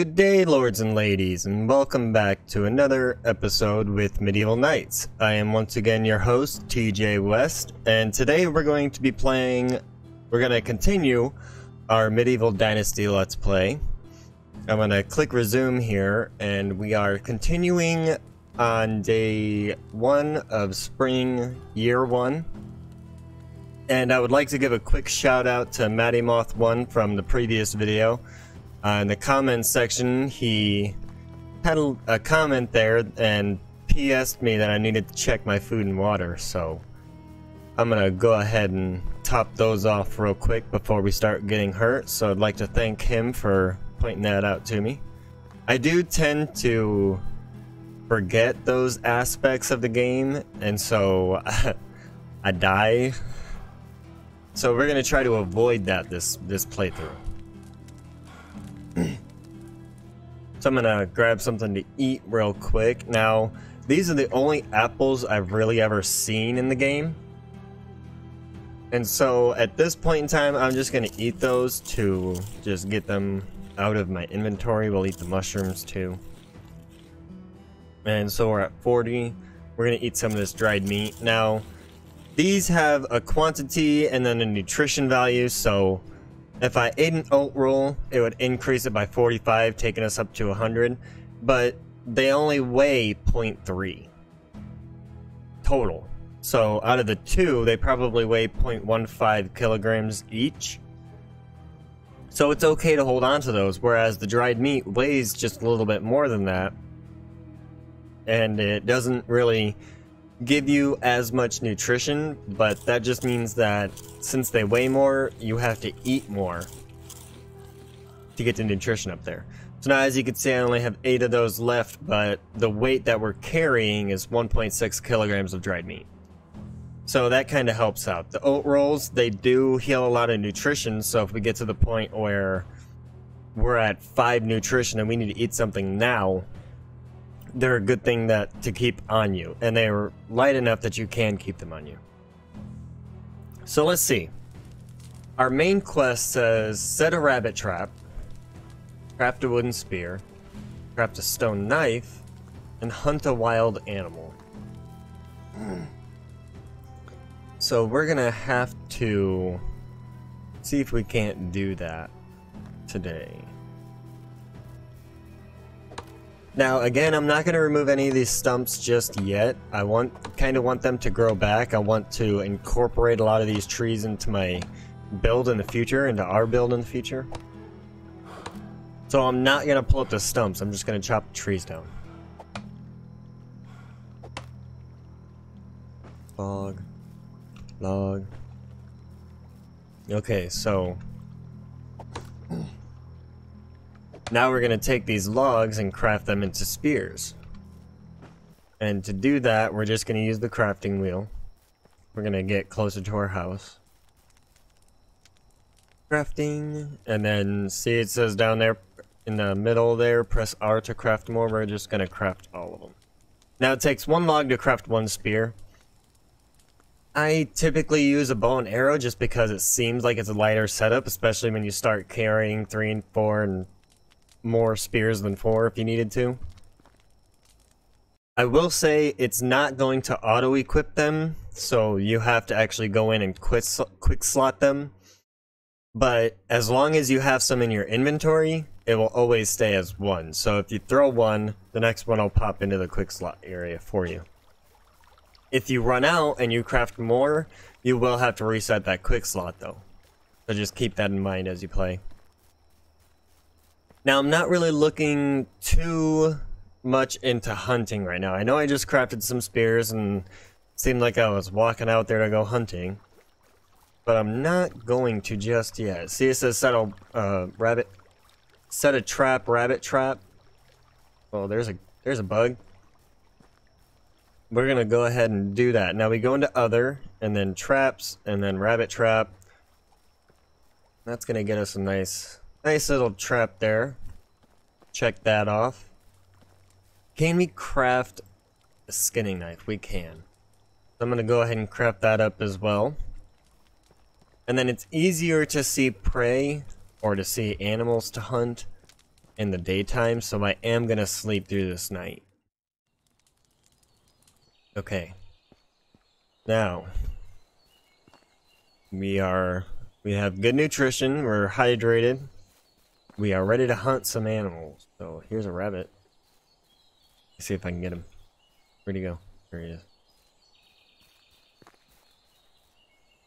Good day, lords and ladies, and welcome back to another episode with Medieval Knights. I am once again your host, TJ West, and today we're going to continue our Medieval Dynasty Let's Play. I'm going to click resume here, and we are continuing on day 1 of spring year 1. And I would like to give a quick shout out to Matty Moth 1 from the previous video. In the comments section, he had a comment there and PS'd me that I needed to check my food and water, so I'm gonna go ahead and top those off real quick before we start getting hurt. So I'd like to thank him for pointing that out to me. I do tend to forget those aspects of the game, and so I die. So we're gonna try to avoid that this playthrough. So I'm gonna grab something to eat real quick. Now, these are the only apples I've really ever seen in the game. And so at this point in time, I'm just gonna eat those to just get them out of my inventory. We'll eat the mushrooms too. And so we're at 40. We're gonna eat some of this dried meat. Now, these have a quantity and then a nutrition value, so if I ate an oat roll, it would increase it by 45, taking us up to 100, but they only weigh 0.3 total. So out of the two, they probably weigh 0.15 kilograms each. So it's okay to hold on to those, whereas the dried meat weighs just a little bit more than that, and it doesn't really give you as much nutrition, but that just means that since they weigh more, you have to eat more to get the nutrition up there. So now, as you can see, I only have 8 of those left, but the weight that we're carrying is 1.6 kilograms of dried meat. So that kind of helps out. The oat rolls, they do heal a lot of nutrition, so if we get to the point where we're at 5 nutrition and we need to eat something now, they're a good thing to keep on you, and they're light enough that you can keep them on you. So let's see. Our main quest says set a rabbit trap, craft a wooden spear, craft a stone knife, and hunt a wild animal. So we're gonna have to see if we can't do that today. Now, again, I'm not going to remove any of these stumps just yet. I kind of want them to grow back. I want to incorporate a lot of these trees into my build in the future, into our build in the future. So I'm not going to pull up the stumps. I'm just going to chop the trees down. Log. Okay, so now we're going to take these logs and craft them into spears. And to do that, we're just going to use the crafting wheel. We're going to get closer to our house. Crafting. And then, see, it says down there in the middle there, press R to craft more. We're just going to craft all of them. Now it takes 1 log to craft 1 spear. I typically use a bow and arrow just because it seems like it's a lighter setup, especially when you start carrying 3 and 4 and more spears than 4 if you needed to. I will say it's not going to auto-equip them, so you have to actually go in and quick slot them. But as long as you have some in your inventory, it will always stay as 1. So if you throw 1, the next one will pop into the quick slot area for you. If you run out and you craft more, you will have to reset that quick slot though. So just keep that in mind as you play. Now, I'm not really looking too much into hunting right now. I know I just crafted some spears and it seemed like I was walking out there to go hunting. But I'm not going to just yet. See, it says set a trap, rabbit trap. Oh, there's a bug. We're gonna go ahead and do that. Now we go into other, and then traps, and then rabbit trap. That's gonna get us a nice little trap there. Check that off. Can we craft a skinning knife? We can. I'm gonna go ahead and craft that up as well. And then it's easier to see prey or to see animals to hunt in the daytime, so I am gonna sleep through this night. Okay. Now, we have good nutrition, we're hydrated, we are ready to hunt some animals. So here's a rabbit. Let's see if I can get him. Where'd he go? There he is.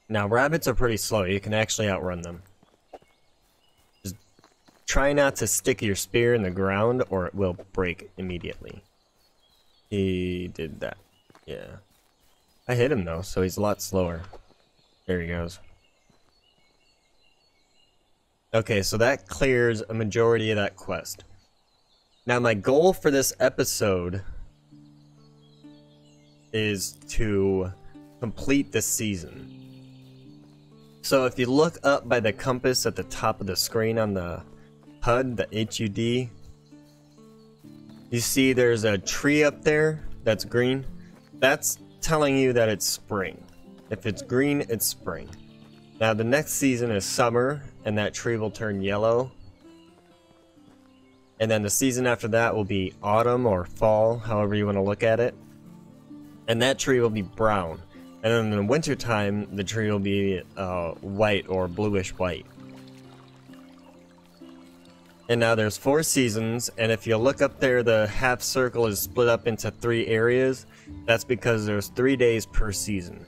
Now, rabbits are pretty slow. You can actually outrun them. Just try not to stick your spear in the ground or it will break immediately. He did that. Yeah. I hit him though, so he's a lot slower. There he goes. Okay, so that clears a majority of that quest. Now, my goal for this episode is to complete this season. So if you look up by the compass at the top of the screen on the HUD, the HUD, you see there's a tree up there that's green. That's telling you that it's spring. If it's green, it's spring. Now the next season is summer, and that tree will turn yellow. And then the season after that will be autumn or fall, however you want to look at it. And that tree will be brown. And then in the winter time, the tree will be white or bluish white. And now there's 4 seasons, and if you look up there, the half circle is split up into 3 areas. That's because there's 3 days per season.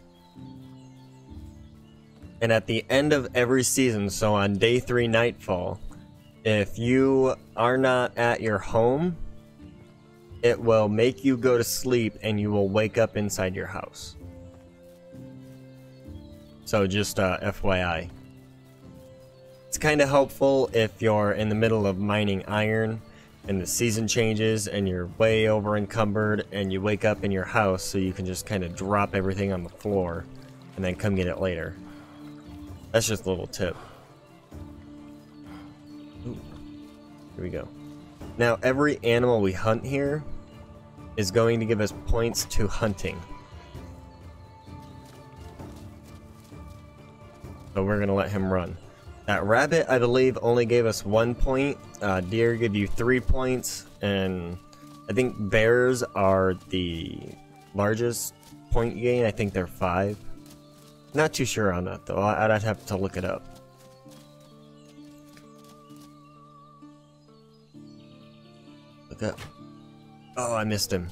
And at the end of every season, so on day 3 nightfall, if you are not at your home, it will make you go to sleep and you will wake up inside your house. So just FYI. It's kind of helpful if you're in the middle of mining iron and the season changes and you're way over encumbered and you wake up in your house, so you can just kind of drop everything on the floor and then come get it later. That's just a little tip. Ooh. Here we go. Now every animal we hunt here is going to give us points to hunting. So we're going to let him run. That rabbit, I believe, only gave us 1 point. Deer give you 3 points. And I think bears are the largest point gain. I think they're 5. Not too sure on that, though. I'd have to look it up. Look up. Oh, I missed him.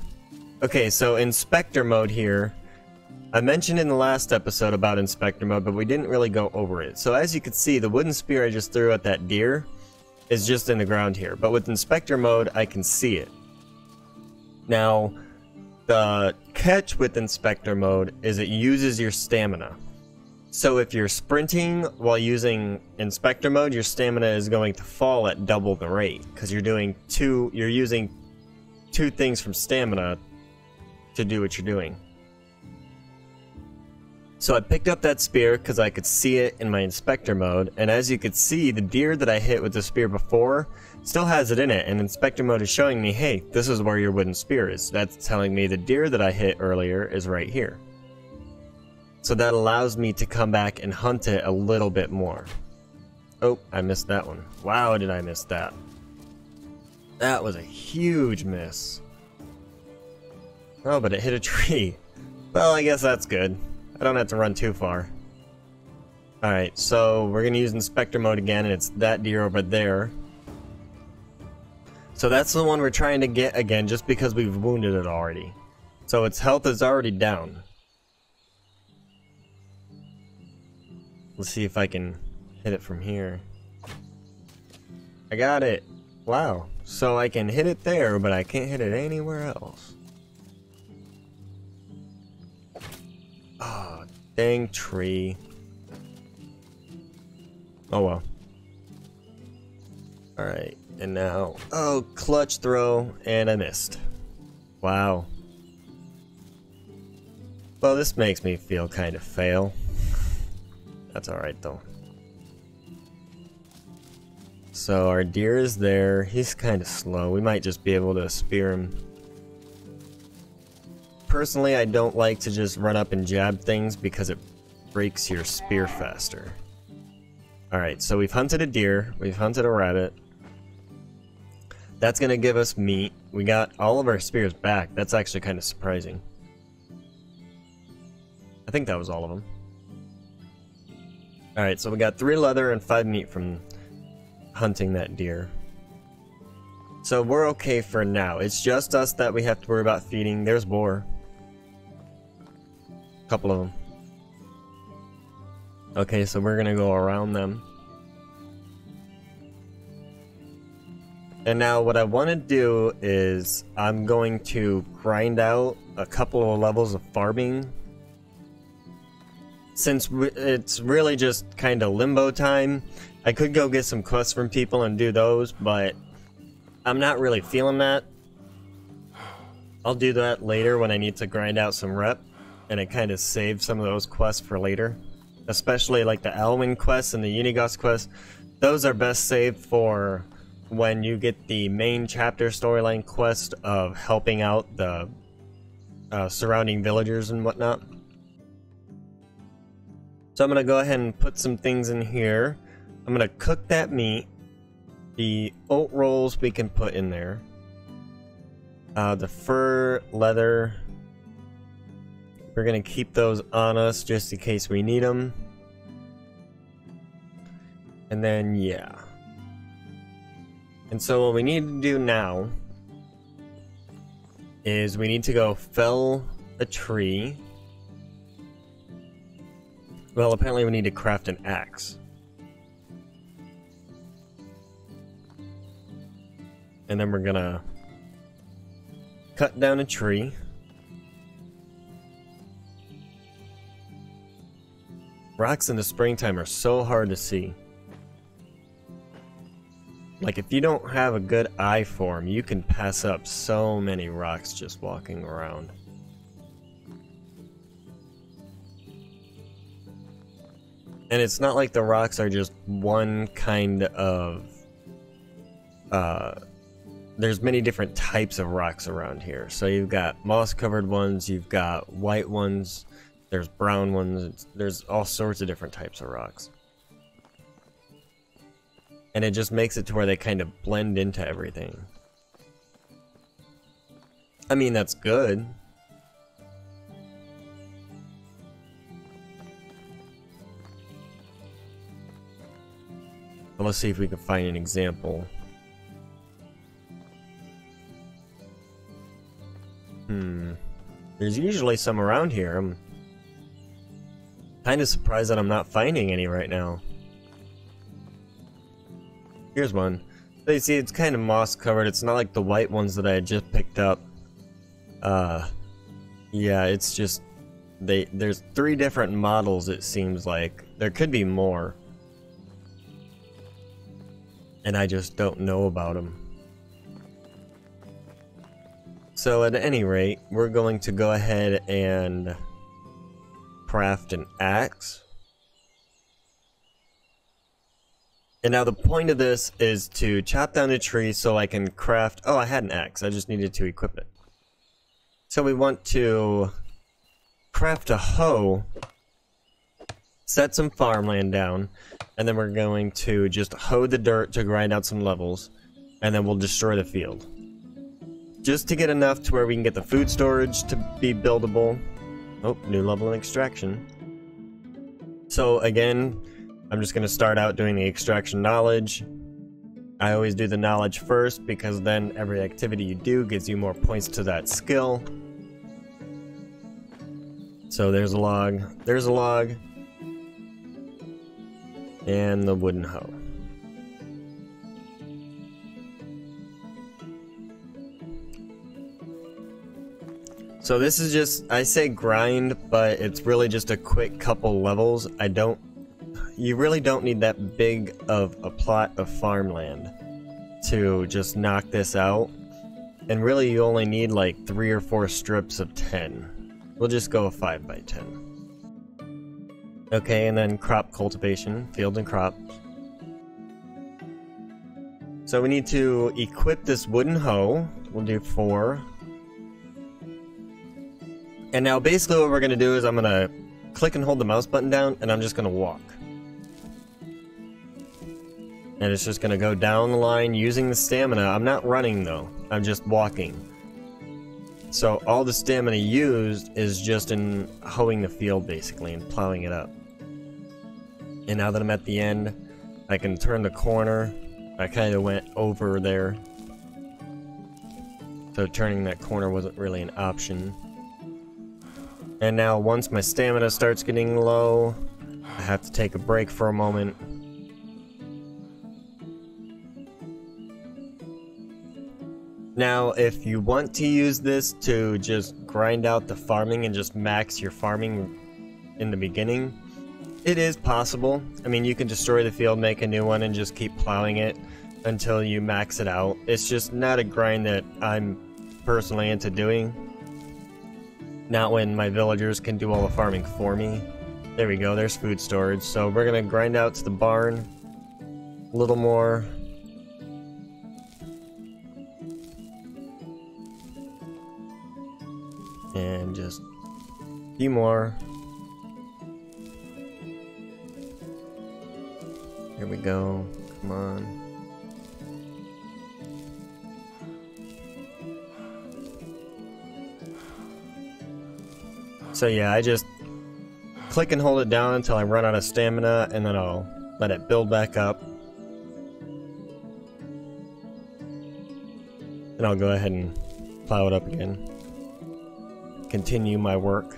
Okay, so Inspector mode here. I mentioned in the last episode about Inspector mode, but we didn't really go over it. So as you can see, the wooden spear I just threw at that deer is just in the ground here. But with Inspector mode, I can see it. Now, the catch with Inspector mode is it uses your stamina. So if you're sprinting while using Inspector mode, your stamina is going to fall at double the rate, because you're using 2 things from stamina to do what you're doing. So I picked up that spear because I could see it in my Inspector mode, and as you could see, the deer that I hit with the spear before still has it in it, and Inspector mode is showing me, hey, this is where your wooden spear is. That's telling me the deer that I hit earlier is right here. So that allows me to come back and hunt it a little bit more. Oh, I missed that one. Wow, did I miss that. That was a huge miss. Oh, but it hit a tree. Well, I guess that's good. I don't have to run too far. Alright, so we're going to use Inspector mode again, and it's that deer over there. So that's the one we're trying to get again, just because we've wounded it already. So its health is already down. Let's see if I can hit it from here. I got it! Wow. So I can hit it there, but I can't hit it anywhere else. Oh, dang tree. Oh well. Alright, and now... Oh, clutch throw, and I missed. Wow. Well, this makes me feel kind of fail. That's alright though. So our deer is there. He's kind of slow. We might just be able to spear him. Personally, I don't like to just run up and jab things because it breaks your spear faster. Alright, so we've hunted a deer. We've hunted a rabbit. That's gonna give us meat. We got all of our spears back. That's actually kind of surprising. I think that was all of them. Alright, so we got 3 leather and 5 meat from hunting that deer. So we're okay for now. It's just us that we have to worry about feeding. There's boar. A couple of them. Okay, so we're gonna go around them. And now what I want to do is I'm going to grind out a couple of levels of farming. Since it's really just kind of limbo time, I could go get some quests from people and do those, but I'm not really feeling that. I'll do that later when I need to grind out some rep, and it kind of saves some of those quests for later. Especially like the Alwyn quests and the Unigos quests. Those are best saved for when you get the main chapter storyline quest of helping out the surrounding villagers and whatnot. So I'm going to go ahead and put some things in here. I'm going to cook that meat. The oat rolls we can put in there. The fur, leather, we're going to keep those on us just in case we need them. And then, yeah. And so what we need to do now is we need to go fell a tree. Well, apparently we need to craft an axe. And then we're gonna cut down a tree. Rocks in the springtime are so hard to see. Like, if you don't have a good eye for them, you can pass up so many rocks just walking around. And it's not like the rocks are just one kind of... there's many different types of rocks around here. So you've got moss-covered ones, you've got white ones, there's brown ones, there's all sorts of different types of rocks. And it just makes it to where they kind of blend into everything. I mean, that's good. But let's see if we can find an example. There's usually some around here. I'm kind of surprised that I'm not finding any right now. Here's one. So you see, it's kind of moss covered. It's not like the white ones that I had just picked up. Yeah, it's just there's 3 different models, it seems like. There could be more. And I just don't know about them. So at any rate, we're going to go ahead and craft an axe. And now the point of this is to chop down a tree so I can craft... Oh, I had an axe. I just needed to equip it. So we want to craft a hoe, set some farmland down, and then we're going to just hoe the dirt to grind out some levels, and then we'll destroy the field. Just to get enough to where we can get the food storage to be buildable. Oh, new level in extraction. So again, I'm just going to start out doing the extraction knowledge. I always do the knowledge first because then every activity you do gives you more points to that skill. So there's a log, and the wooden hoe. So this is just, I say grind, but it's really just a quick couple levels. You really don't need that big of a plot of farmland to just knock this out. And really you only need like 3 or 4 strips of 10. We'll just go a 5 by 10. Okay, and then crop cultivation, fields and crops. So we need to equip this wooden hoe. We'll do 4. And now basically what we're going to do is I'm going to click and hold the mouse button down, and I'm just going to walk. And it's just gonna go down the line using the stamina. I'm not running though, I'm just walking. So all the stamina used is just in hoeing the field basically and plowing it up. And now that I'm at the end, I can turn the corner. I kind of went over there. So turning that corner wasn't really an option. And now once my stamina starts getting low, I have to take a break for a moment. Now, if you want to use this to just grind out the farming and just max your farming in the beginning, it is possible. I mean, you can destroy the field, make a new one, and just keep plowing it until you max it out. It's just not a grind that I'm personally into doing. Not when my villagers can do all the farming for me. There we go, there's food storage. So we're gonna grind out to the barn a little more. And just a few more. Here we go. Come on. So yeah, I just click and hold it down until I run out of stamina, and then I'll let it build back up. And I'll go ahead and plow it up again. Continue my work.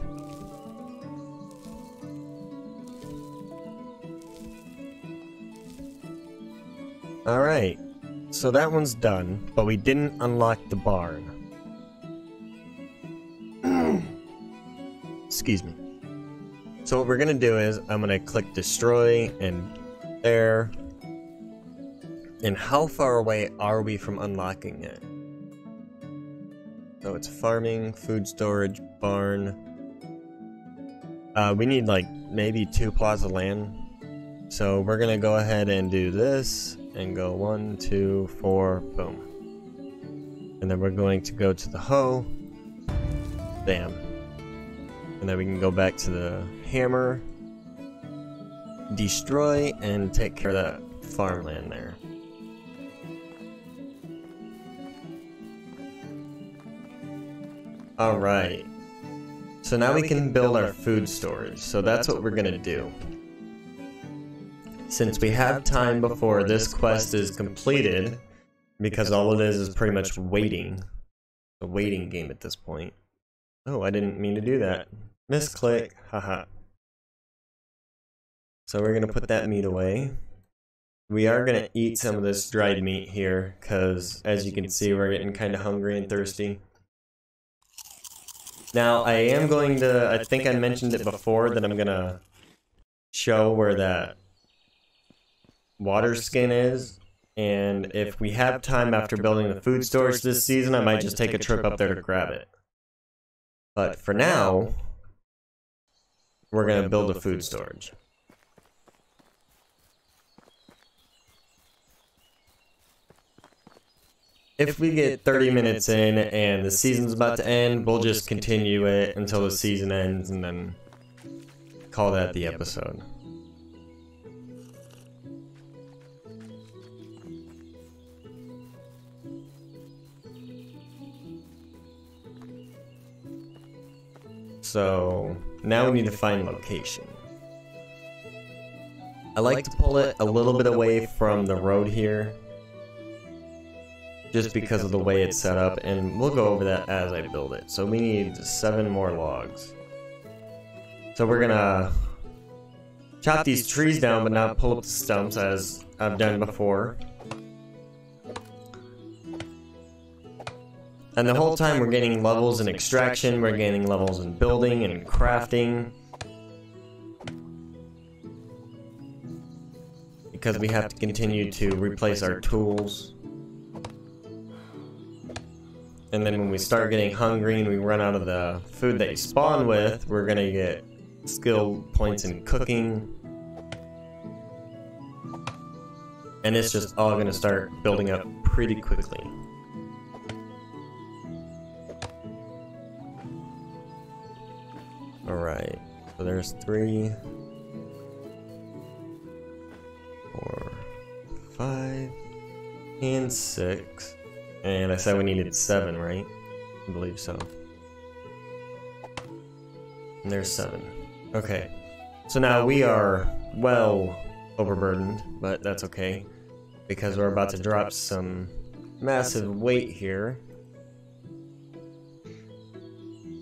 Alright, so that one's done, but we didn't unlock the barn. Excuse me. So what we're gonna do is, I'm gonna click destroy, and there. And how far away are we from unlocking it? So it's farming, food storage, barn. We need like maybe 2 plots of land. So we're gonna go ahead and do this and go 1, 2, 4, boom. And then we're going to go to the hoe. Bam. And then we can go back to the hammer, destroy, and take care of that farmland there. Alright, so now we can build our food storage, so that's what we're gonna do. Since we have time before this quest is completed, because all it is pretty much waiting, a waiting game at this point. Oh, I didn't mean to do that. Misclick, haha. So we're gonna put that meat away. We are gonna eat some of this dried meat here, because as you can see, we're getting kind of hungry and thirsty. Now, I am going to, I think I mentioned it before, that I'm gonna show where that water skin is, and if we have time after building the food storage this season, I might just take a trip up there to grab it. But for now, we're gonna build a food storage. If we get 30 minutes in and the season's about to end, we'll just continue it until the season ends and then call that the episode. So now we need to find location. I like to pull it a little bit away from the road here, just because of the way it's set up, and we'll go over that as I build it. So we need 7 more logs. So we're gonna chop these trees down but not pull up the stumps as I've done before. And the whole time we're gaining levels in extraction, we're gaining levels in building and crafting. Because we have to continue to replace our tools. And then when we start getting hungry and we run out of the food that you spawn with, we're gonna get skill points in cooking. And it's just all gonna start building up pretty quickly. Alright, so there's 3, 4, 5 and 6. And I said we needed 7, right? I believe so. And there's 7. Okay. So now we are well overburdened, but that's okay. Because we're about to drop some massive weight here.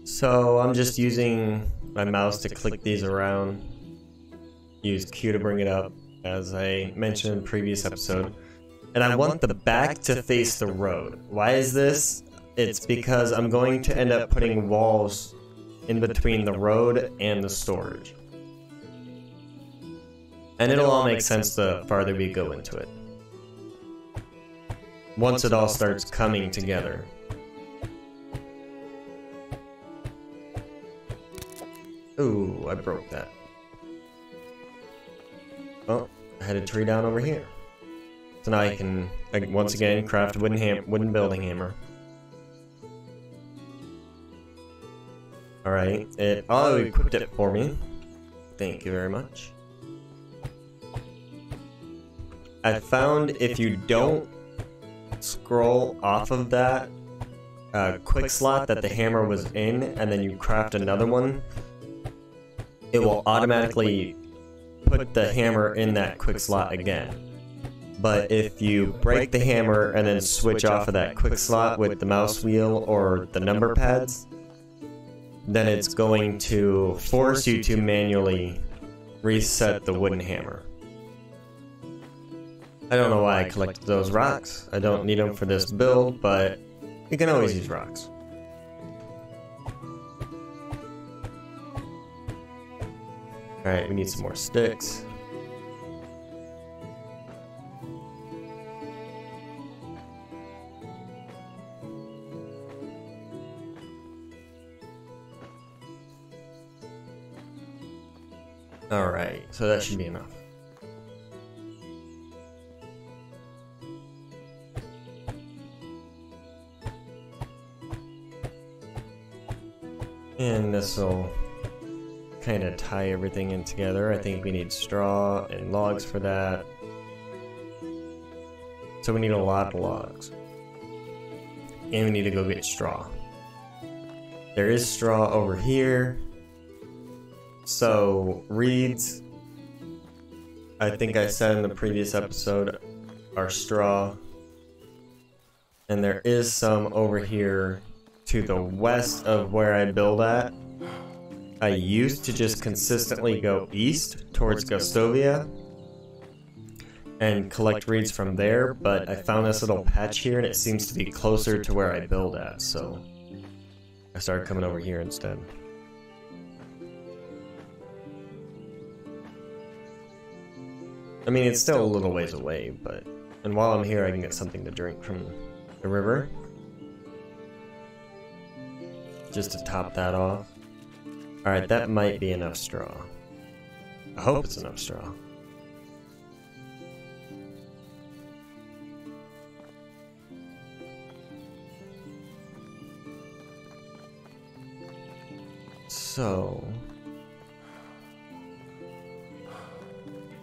So I'm just using my mouse to click these around. Use Q to bring it up, as I mentioned in the previous episode. And I want the back to face the road. Why is this? It's because I'm going to end up putting walls in between the road and the storage. And it'll all make sense the farther we go into it. Once it all starts coming together. Ooh, I broke that. Oh, I had a tree down over here. So now I can, once again, craft a wooden building hammer. Alright, it auto-equipped it for me. Thank you very much. I found if you don't scroll off of that quick slot that the hammer was in, and then you craft another one, it will automatically put the hammer in that quick slot again. But if you break the hammer and then switch off of that quick slot with the mouse wheel or the number pads, then it's going to force you to manually reset the wooden hammer. I don't know why I collected those rocks. I don't need them for this build, but you can always use rocks. Alright, we need some more sticks. Alright, so that should be enough. And this will kind of tie everything in together. I think we need straw and logs for that. So we need a lot of logs. And we need to go get straw. There is straw over here. So reeds, I think I said in the previous episode, are straw. And there is some over here to the west of where I build at. I used to just consistently go east towards Gustovia and collect reeds from there, but I found this little patch here and it seems to be closer to where I build at, so I started coming over here instead. I mean, it's still a little ways away, but... And while I'm here, I can get something to drink from the river. Just to top that off. Alright, that might be enough straw. I hope it's enough straw. So...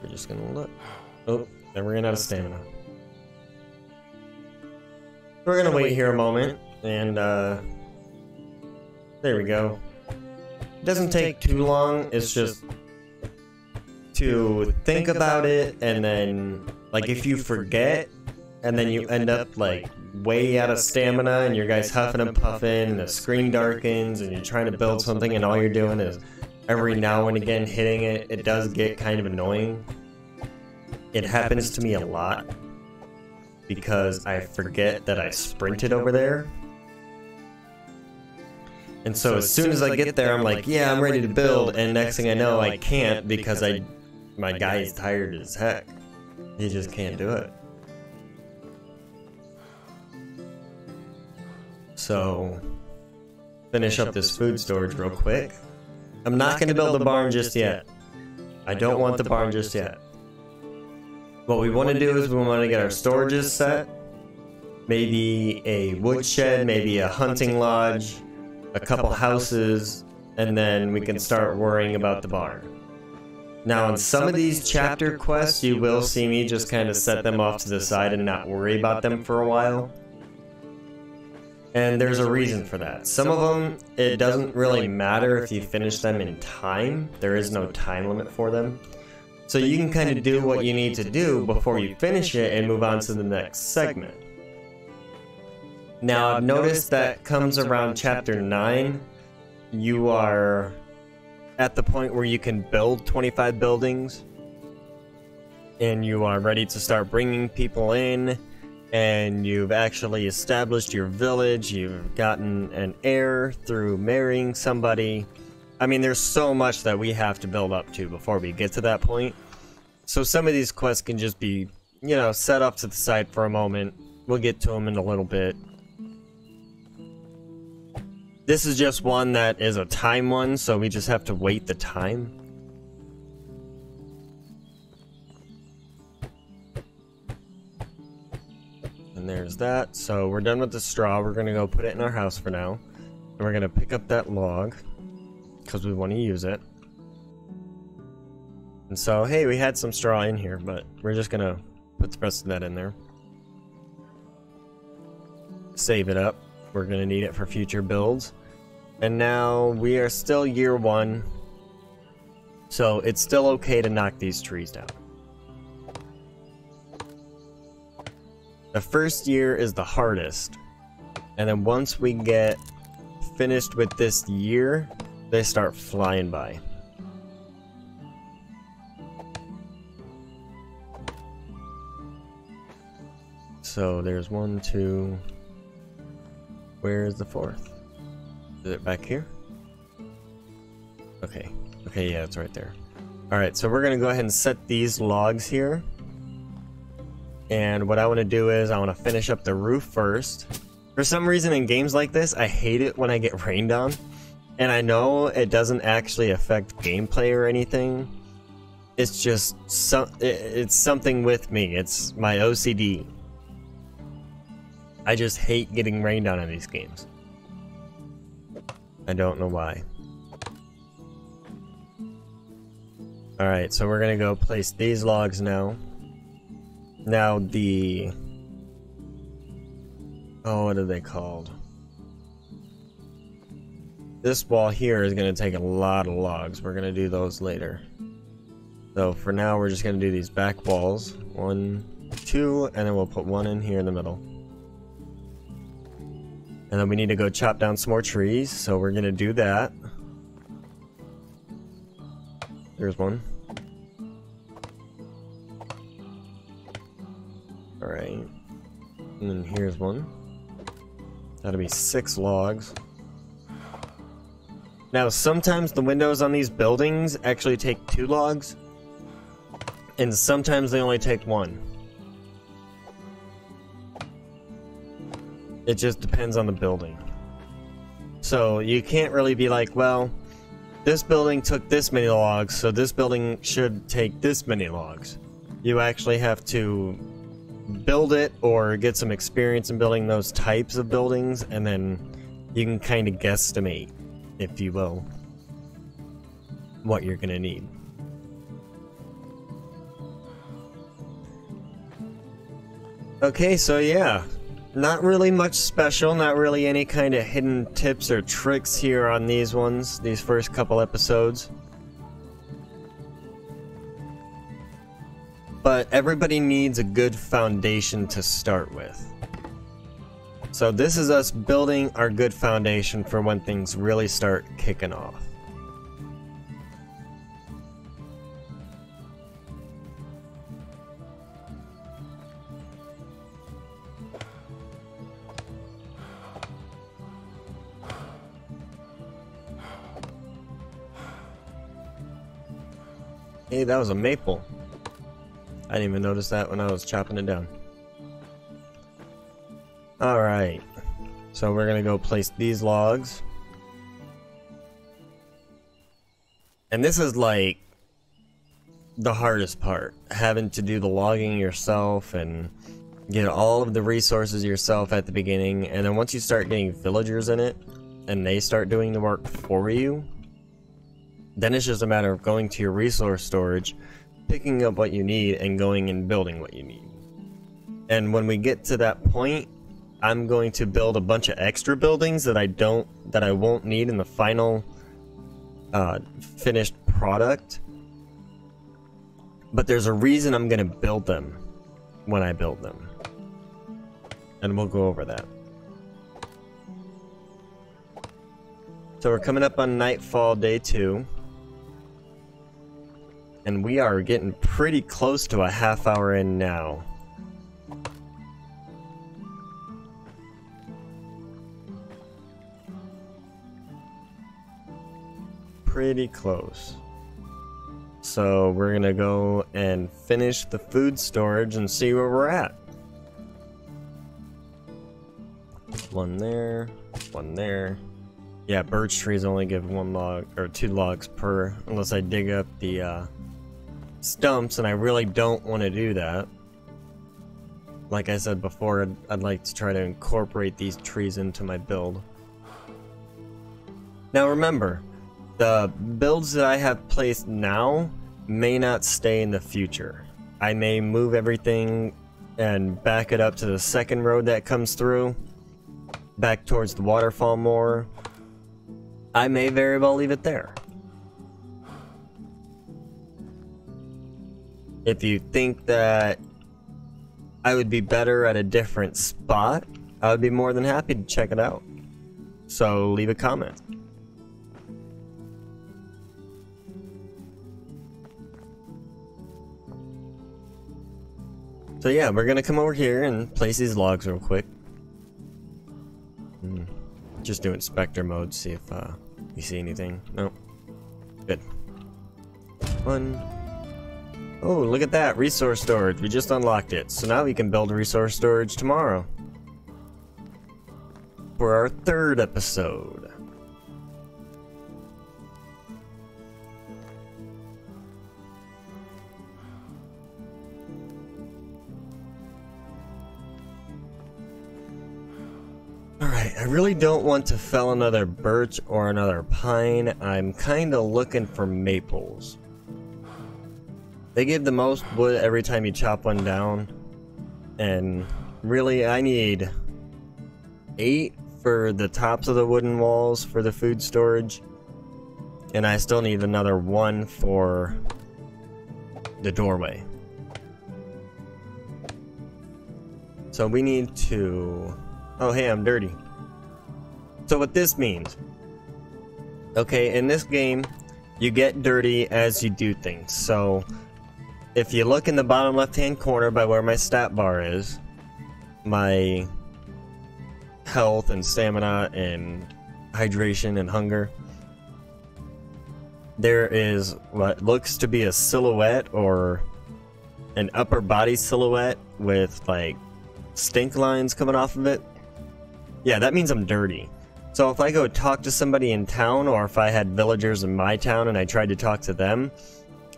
we're just gonna look. Oh, and we're running out of stamina. We're gonna wait here a moment, and there we go. It doesn't take too long, it's just to think about it, and then, like, if you forget, and then you end up, like, way out of stamina, and your guy's huffing and puffing, and the screen darkens, and you're trying to build something, and all you're doing is every now and again hitting it, it does get kind of annoying. It happens to me a lot, because I forget that I sprinted over there. And so as soon as I get there, I'm like, yeah, I'm ready to build, and next thing I know, I can't because my guy is tired as heck. He just can't do it. So, finish up this food storage real quick. I'm not going to build the barn just yet. I don't want the barn just yet. What we want to do is we want to get our storages set. Maybe a woodshed, maybe a hunting lodge, a couple houses, and then we can start worrying about the barn. Now, on some of these chapter quests, you will see me just kind of set them off to the side and not worry about them for a while. And there's a reason for that. Some of them, it doesn't really matter if you finish them in time. There is no time limit for them. So you can kind of do what you need to do before you finish it and move on to the next segment. Now, I've noticed that comes around chapter 9, you are at the point where you can build 25 buildings, and you are ready to start bringing people in, and you've actually established your village, you've gotten an heir through marrying somebody. I mean, there's so much that we have to build up to before we get to that point. So some of these quests can just be, you know, set up to the side for a moment. We'll get to them in a little bit. This is just one that is a time one, so we just have to wait the time. And there's that. So we're done with the straw. We're gonna go put it in our house for now. And we're gonna pick up that log, because we want to use it. And so, hey, we had some straw in here, but we're just gonna put the rest of that in there. Save it up. We're gonna need it for future builds. And now we are still year 1, so it's still okay to knock these trees down. The first year is the hardest, and then once we get finished with this year, they start flying by. So there's 1, 2. Where's the 4th? Is it back here? Okay. Okay, yeah, it's right there. Alright, so we're gonna go ahead and set these logs here. And what I want to do is I want to finish up the roof first. For some reason in games like this, I hate it when I get rained on. And I know it doesn't actually affect gameplay or anything. It's just it's something with me. It's my OCD. I just hate getting rained on in these games. I don't know why. Alright, so we're gonna go place these logs now. Now the... oh, what are they called? This wall here is gonna take a lot of logs. We're gonna do those later. So for now, we're just gonna do these back walls. 1, 2, and then we'll put 1 in here in the middle. And then we need to go chop down some more trees, so we're gonna do that. There's 1. Alright. And then here's 1. That'll be 6 logs. Now, sometimes the windows on these buildings actually take 2 logs. And sometimes they only take 1. It just depends on the building. So you can't really be like, well, this building took this many logs, so this building should take this many logs. You actually have to build it or get some experience in building those types of buildings, and then you can kind of guesstimate, if you will, what you're gonna need. Okay, so yeah. Not really much special, not really any kind of hidden tips or tricks here on these ones, these first couple episodes. But everybody needs a good foundation to start with. So this is us building our good foundation for when things really start kicking off. Hey, that was a maple. I didn't even notice that when I was chopping it down. Alright. So we're gonna go place these logs. And this is like the hardest part. Having to do the logging yourself and get all of the resources yourself at the beginning. And then once you start getting villagers in it, and they start doing the work for you, Then it's just a matter of going to your resource storage, picking up what you need, and going and building what you need. And when we get to that point, I'm going to build a bunch of extra buildings that I won't need in the final finished product. But there's a reason I'm gonna build them when I build them. And we'll go over that. So we're coming up on nightfall day 2. And we are getting pretty close to a half hour in now. Pretty close. So we're gonna go and finish the food storage and see where we're at. One there, one there. Yeah, birch trees only give 1 log or 2 logs per, unless I dig up the stumps, and I really don't want to do that. Like I said before, I'd like to try to incorporate these trees into my build. Now remember, the builds that I have placed now may not stay in the future. I may move everything and back it up to the second road that comes through, back towards the waterfall more. I may very well leave it there. If you think that I would be better at a different spot, I would be more than happy to check it out. So leave a comment. So yeah, we're gonna come over here and place these logs real quick. Just do inspector mode, see if we see anything. Nope. Good. 1. Oh, look at that, resource storage. We just unlocked it. So now we can build resource storage tomorrow. For our 3rd episode. Alright, I really don't want to fell another birch or another pine. I'm kinda looking for maples. They give the most wood every time you chop one down. And really, I need 8 for the tops of the wooden walls for the food storage. And I still need another 1 for the doorway. So we need to... Oh, hey, I'm dirty. So what this means... Okay, in this game, you get dirty as you do things. So... if you look in the bottom left-hand corner by where my stat bar is, my health and stamina and hydration and hunger, there is what looks to be a silhouette or an upper body silhouette with like stink lines coming off of it. Yeah, that means I'm dirty. So if I go talk to somebody in town, or if I had villagers in my town and I tried to talk to them,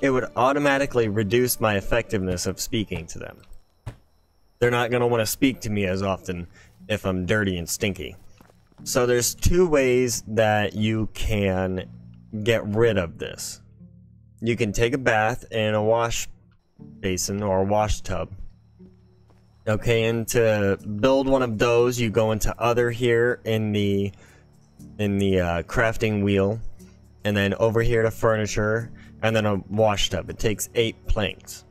it would automatically reduce my effectiveness of speaking to them. They're not going to want to speak to me as often if I'm dirty and stinky. So there's 2 ways that you can get rid of this. You can take a bath in a wash basin or a wash tub. Okay, and to build one of those, you go into other here in the crafting wheel, and then over here to furniture, and then a wash tub. It takes 8 planks.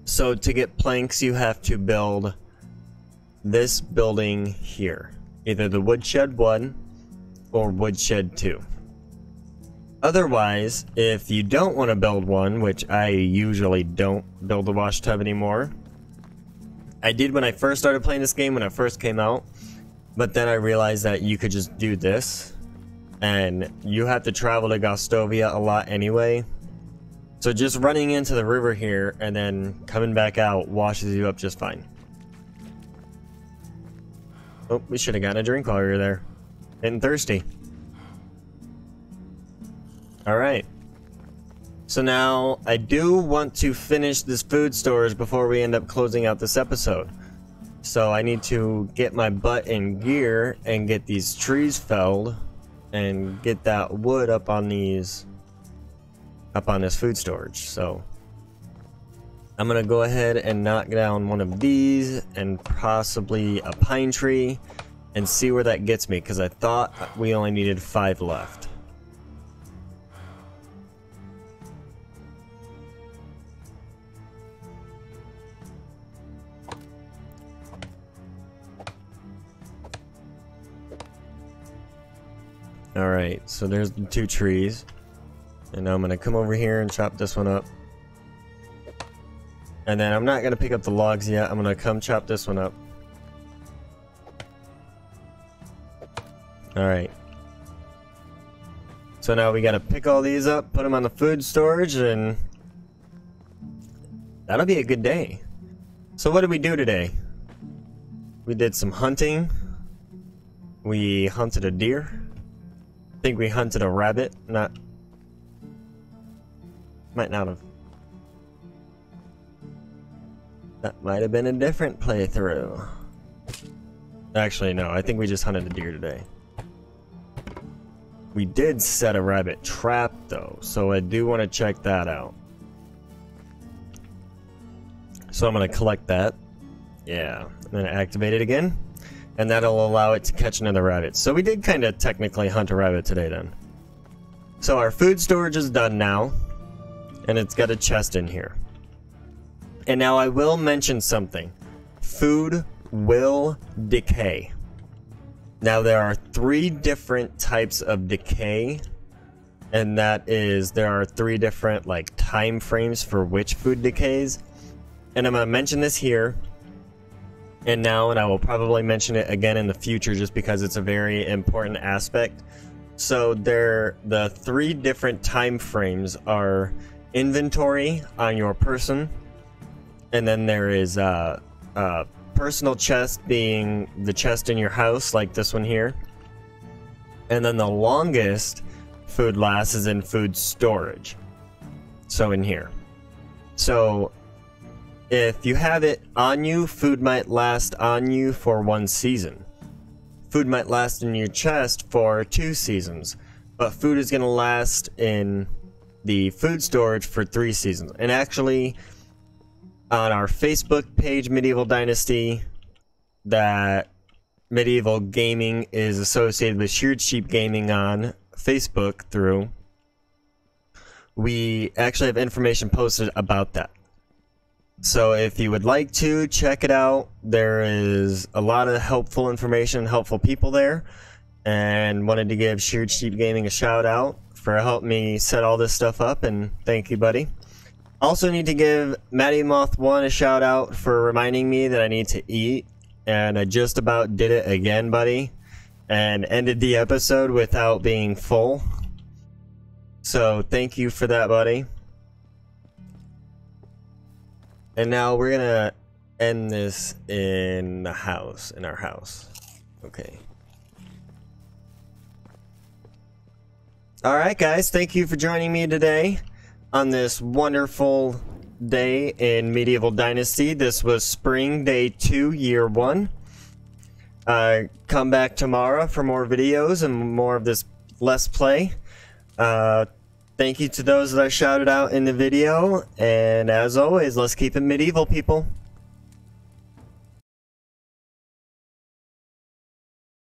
So to get planks, you have to build this building here. Either the woodshed 1 or woodshed 2. Otherwise, if you don't want to build one, which I usually don't build a wash tub anymore. I did when I first started playing this game, when it first came out. But then I realized that you could just do this. And you have to travel to Gostovia a lot anyway. So just running into the river here and then coming back out washes you up just fine. Oh, we should have gotten a drink while we were there. Getting thirsty. Alright. So now, I do want to finish this food storage before we end up closing out this episode. So I need to get my butt in gear and get these trees felled and get that wood up on this food storage. So I'm gonna go ahead and knock down one of these and possibly a pine tree and see where that gets me, because I thought we only needed 5 left. Alright, so there's the 2 trees. And now I'm gonna come over here and chop this one up. And then I'm not gonna pick up the logs yet, I'm gonna come chop this one up. Alright. So now we gotta pick all these up, put them on the food storage, and that'll be a good day. So what did we do today? We did some hunting. We hunted a deer. I think we hunted a rabbit. Might not have. That might have been a different playthrough. Actually, no, I think we just hunted a deer today. We did set a rabbit trap though, so I do want to check that out. So I'm going to collect that. Yeah, I'm going to activate it again. And that'll allow it to catch another rabbit. So we did kind of technically hunt a rabbit today then. So our food storage is done now. And it's got a chest in here. And now I will mention something. Food will decay. Now there are 3 different types of decay, and that is there are 3 different like time frames for which food decays. And I'm going to mention this here and now, and I will probably mention it again in the future just because it's a very important aspect. So the 3 different time frames are inventory on your person, and then there is personal chest, being the chest in your house like this one here, and then the longest food lasts is in food storage, so in here. So if you have it on you, food might last on you for 1 season. Food might last in your chest for 2 seasons, but food is going to last in the food storage for 3 seasons. And actually, on our Facebook page, Medieval Dynasty, that Medieval Gaming is associated with Sheared Sheep Gaming on Facebook through, we actually have information posted about that. So if you would like to check it out, there is a lot of helpful information, helpful people there, and wanted to give Sheared Sheep Gaming a shout out for helping me set all this stuff up, and thank you, buddy. Also need to give Matty Moth 1 a shout out for reminding me that I need to eat, and I just about did it again, buddy, and ended the episode without being full. So thank you for that, buddy. And now we're gonna end this in the house, in our house. Okay. Alright guys, thank you for joining me today on this wonderful day in Medieval Dynasty. This was Spring Day 2, Year 1. Come back tomorrow for more videos and more of this Let's Play. Thank you to those that I shouted out in the video, and as always, let's keep it medieval, people.